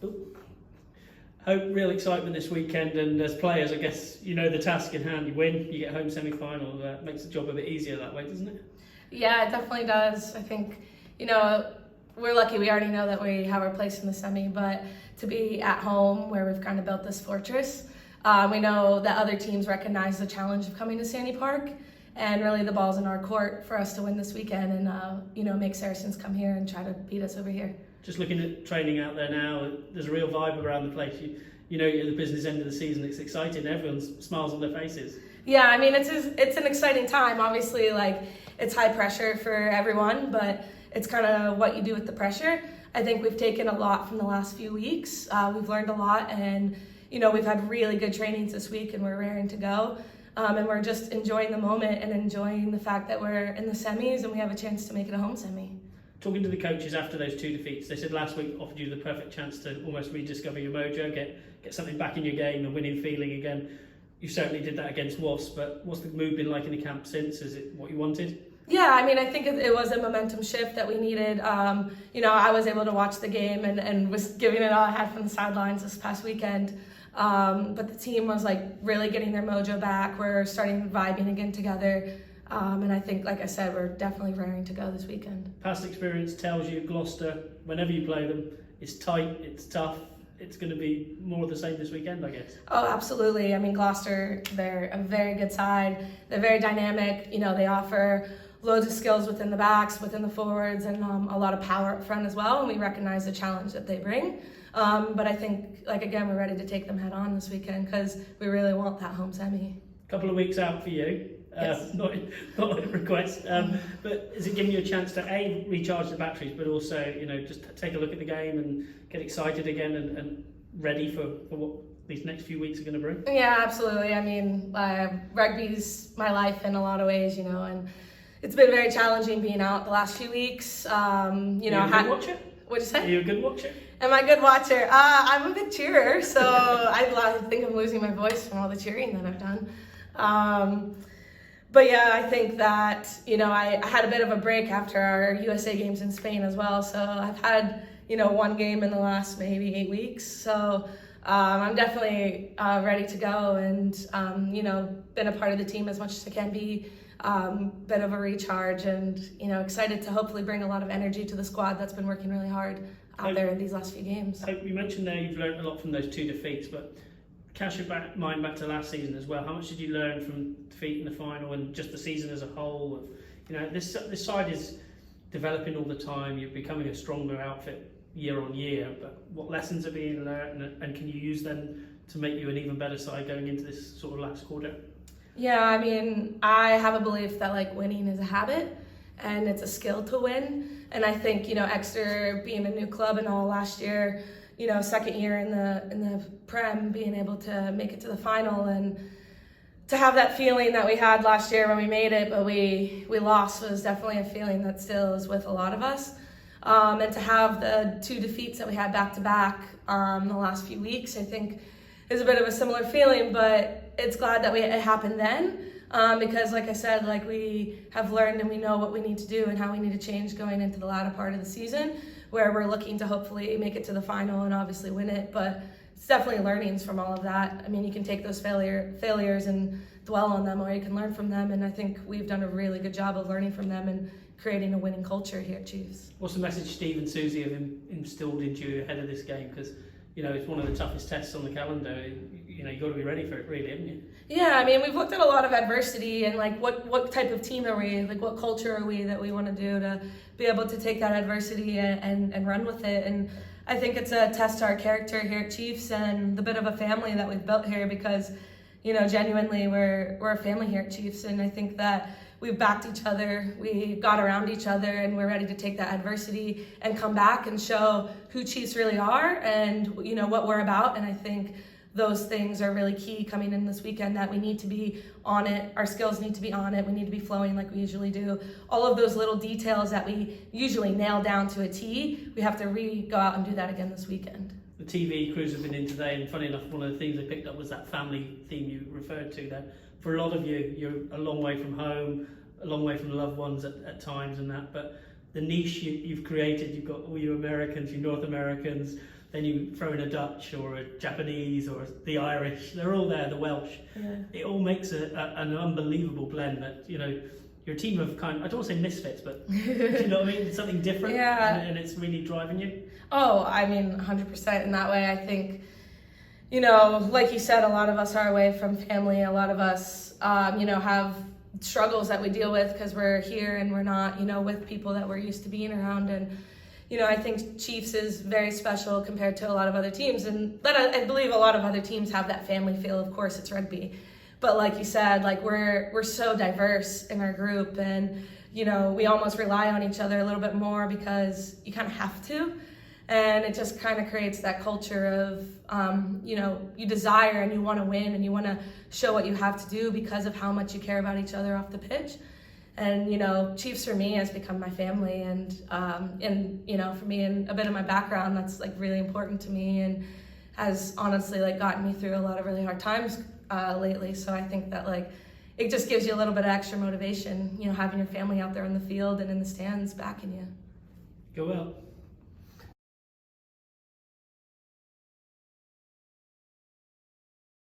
Hope, real excitement this weekend, and as players, I guess you know the task in hand. You win, you get home semi-final. Makes the job a bit easier that way, doesn't it? Yeah, it definitely does. I think, you know, we're lucky. We already know that we have our place in the semi, but to be at home where we've kind of built this fortress, we know that other teams recognize the challenge of coming to Sandy Park, and really the ball's in our court for us to win this weekend and, you know, make Saracens come here and try to beat us over here. Just looking at training out there now, there's a real vibe around the place. You know, at the business end of the season, it's exciting. Everyone's smiles on their faces. Yeah, I mean, it's an exciting time. Obviously, like, it's high pressure for everyone, but it's kind of what you do with the pressure. I think we've taken a lot from the last few weeks. We've learned a lot, and, you know, we've had really good trainings this week, and we're raring to go. And we're just enjoying the moment and enjoying the fact that we're in the semis and we have a chance to make it a home semi. Talking to the coaches after those 2 defeats, they said last week offered you the perfect chance to almost rediscover your mojo, get something back in your game, a winning feeling again. You certainly did that against Wasps, but what's the mood been like in the camp since? Is it what you wanted? Yeah, I mean, I think it was a momentum shift that we needed. You know, I was able to watch the game and was giving it all I had from the sidelines this past weekend. But the team was like really getting their mojo back. We're starting vibing again together. And I think, like I said, we're definitely raring to go this weekend. Past experience tells you Gloucester, whenever you play them, it's tight, it's tough. It's going to be more of the same this weekend, I guess. Oh, absolutely. I mean, Gloucester, they're a very good side. They're very dynamic. You know, they offer loads of skills within the backs, within the forwards, and a lot of power up front as well. And we recognize the challenge that they bring. But I think, like, again, we're ready to take them head on this weekend because we really want that home semi. Couple of weeks out for you. Yes. Not a request, but is it giving you a chance to A, recharge the batteries, but also, you know, just take a look at the game and get excited again and ready for what these next few weeks are going to bring? Yeah, absolutely. I mean, rugby's my life in a lot of ways, you know, and it's been very challenging being out the last few weeks. You know, Are you a good watcher? What'd you say? Are you a good watcher? Am I a good watcher? I'm a big cheerer, so I think I'm losing my voice from all the cheering that I've done. But yeah, I think that, you know, I had a bit of a break after our USA games in Spain as well. So I've had, you know, 1 game in the last maybe 8 weeks. So I'm definitely ready to go and, you know, been a part of the team as much as I can be. Bit of a recharge and, you know, excited to hopefully bring a lot of energy to the squad that's been working really hard out there in these last few games. You mentioned there you've learned a lot from those 2 defeats, but cast your mind back to last season as well. How much did you learn from defeat in the final and just the season as a whole? You know, this side is developing all the time. You're becoming a stronger outfit year on year. But what lessons are being learned, and can you use them to make you an even better side going into this sort of last quarter? Yeah, I mean, I have a belief that, like, winning is a habit and it's a skill to win. And I think, you know, Exeter being a new club and all last year, you know, second year in the Prem, being able to make it to the final and to have that feeling that we had last year when we made it, but we lost, was definitely a feeling that still is with a lot of us. And to have the 2 defeats that we had back to back the last few weeks, I think is a bit of a similar feeling, but it's glad that it happened then. Because, like I said, like, we have learned and we know what we need to do and how we need to change going into the latter part of the season, where we're looking to hopefully make it to the final and obviously win it. But it's definitely learnings from all of that. I mean, you can take those failures and dwell on them, or you can learn from them. And I think we've done a really good job of learning from them and creating a winning culture here at Chiefs. What's the message Steve and Susie have instilled into you ahead of this game? Because, you know, it's one of the toughest tests on the calendar. You know, you've got to be ready for it, really, haven't you? Yeah, I mean, we've looked at a lot of adversity and, like, what type of team are we? Like, what culture are we that we want to do to be able to take that adversity and run with it? And I think it's a test to our character here at Chiefs and the bit of a family that we've built here because, you know, genuinely we're a family here at Chiefs. And I think that we've backed each other, we got around each other, and we're ready to take that adversity and come back and show who Chiefs really are and, you know, what we're about. And I think those things are really key coming in this weekend, that we need to be on it, our skills need to be on it, we need to be flowing like we usually do. All of those little details that we usually nail down to a T, we have to go out and do that again this weekend. The TV crews have been in today, and funny enough, one of the themes they picked up was that family theme you referred to there. For a lot of you, you're a long way from home, a long way from loved ones at times and that, but the niche you've created, you've got all you Americans, you North Americans, then you throw in a Dutch or a Japanese or the Irish. They're all there, the Welsh. Yeah. It all makes an unbelievable blend that, you know, you're a team of I don't want to say misfits, but you know what I mean? It's something different, and it's really driving you. Oh, I mean, 100% in that way. I think, you know, like you said, a lot of us are away from family. A lot of us, you know, have struggles that we deal with because we're here and we're not, you know, with people that we're used to being around. And, you know, I think Chiefs is very special compared to a lot of other teams. And but I believe a lot of other teams have that family feel. Of course, it's rugby. But like you said, like we're so diverse in our group, and you know we almost rely on each other a little bit more because you kind of have to, and it just kind of creates that culture of you know, you desire and you want to win and you want to show what you have to do because of how much you care about each other off the pitch. And you know, Chiefs for me has become my family, and you know, for me and a bit of my background, that's like really important to me and has honestly like gotten me through a lot of really hard times lately. So I think that like it just gives you a little bit of extra motivation, you know, having your family out there in the field and in the stands backing you. Go well.